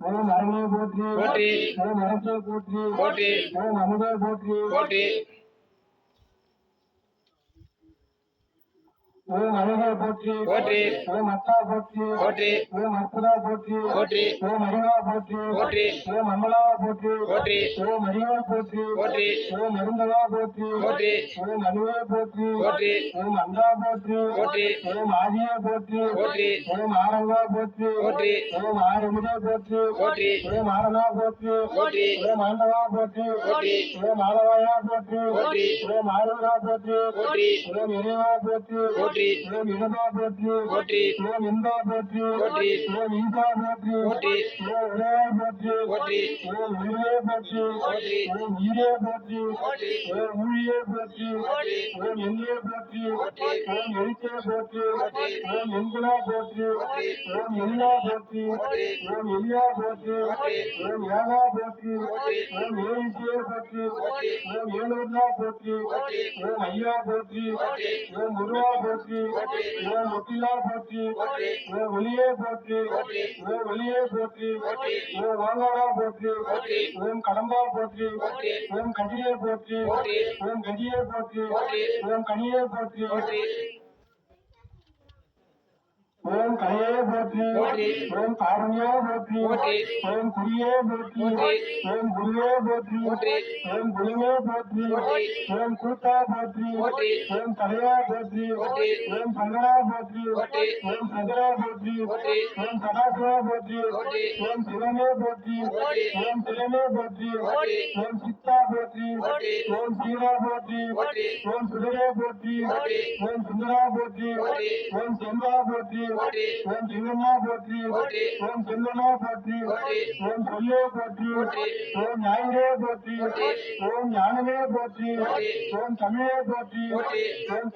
ஓம் அரணே போற்றி போற்றி ஓம் அரசே போற்றி போற்றி ஓம் அமுதே போற்றி போற்றி ஓம் அழகே போற்றி போற்றி ஓம் அத்தா போற்றி போற்றி ஓம் அற்புதா போற்றி போற்றி ஓம் அறிவா போற்றி போற்றி ஓம் அமலா போற்றி போற்றி ஓம் அறிவா போற்றி போற்றி ஓம் அருந்தவா போற்றி போற்றி ஓம் அணுவே போற்றி போற்றி ஓம் அண்டா போற்றி போற்றி ஓம் ஆதியா போற்றி போற்றி ஓம் ஆரங்கா போற்றி போற்றி ஓம் ஆறுமுதா போற்றி போற்றி ஓம் ஆரணா போற்றி போற்றி ஓம் ஆண்டவா போற்றி போற்றி ஓம் ஆளவாயா போற்றி போற்றி ஓம் ஆறுவரா போற்றி போற்றி ஓம் இறைவா போற்றி போற்றி ஓம் இடதா போற்றி போற்றி ஓம் இந்தா போற்றி போற்றி ஓம் ஈசா போற்றி போற்றி ஓம் உடையாய் போற்றி போற்றி ஓம் உயிரே போற்றி போற்றி ஓம் ஈரே போற்றி போற்றி ஓம் ஊழியே போற்றி போற்றி ஓம் எல்லே போற்றி போற்றி ஓம் எழுத்தே போற்றி போற்றி ஓம் எங்குலா போற்றி போற்றி ஓம் எல்லா போற்றி போற்றி ஓம் எலியா போற்றி போற்றி ஓம் யாகா போற்றி போற்றி ஓம் ஏசியே போற்றி போற்றி ஓம் ஏலூர்னா போற்றி போற்றி ஓம் ஐயா போற்றி போற்றி ஓம் முருகா போற்றி போற்றி ஓம் ஒட்டிலா போற்றி போற்றி ஓம் ஒளியே போற்றி போற்றி ஓம் ஒளியே போற்றி போற்றி ஓம் வாங்காடா போற்றி போற்றி ஓம் கடம்பா போற்றி போற்றி ஓம் கதிரே போற்றி போற்றி ஓம் கதியே போற்றி போற்றி ஓம் கனியே போற்றி போற்றி ஓம் கலையே போற்றி போற்றி ஓம் காரணியா போற்றி போற்றி ஓம் குறியே போற்றி போற்றி ஓம் குருவே போற்றி போற்றி ஓம் குருவே போற்றி போற்றி ஓம் கூத்தா போற்றி போற்றி ஓம் தலையா போற்றி போற்றி ஓம் சங்கரா போற்றி போற்றி ஓம் சங்கரா போற்றி போற்றி ஓம் சதாசிவா போற்றி போற்றி ஓம் சிவனே போற்றி போற்றி ஓம் சிவனே போற்றி போற்றி ஓம் சித்தா போற்றி போற்றி ஓம் சீரா போற்றி போற்றி ஓம் சுடரே போற்றி போற்றி ஓம் சுந்தரா போற்றி போற்றி ஓம் செல்வா போற்றி போற்றி ஓம் சிங்கம்மா போற்றி போற்றி ஓம் செல்வனா போற்றி போற்றி ஓம் சொல்லே போற்றி போற்றி ஓம் ஞாயிறே போற்றி போற்றி ஓம் ஞானமே போற்றி போற்றி ஓம் தமிழே போற்றி போற்றி ஓம்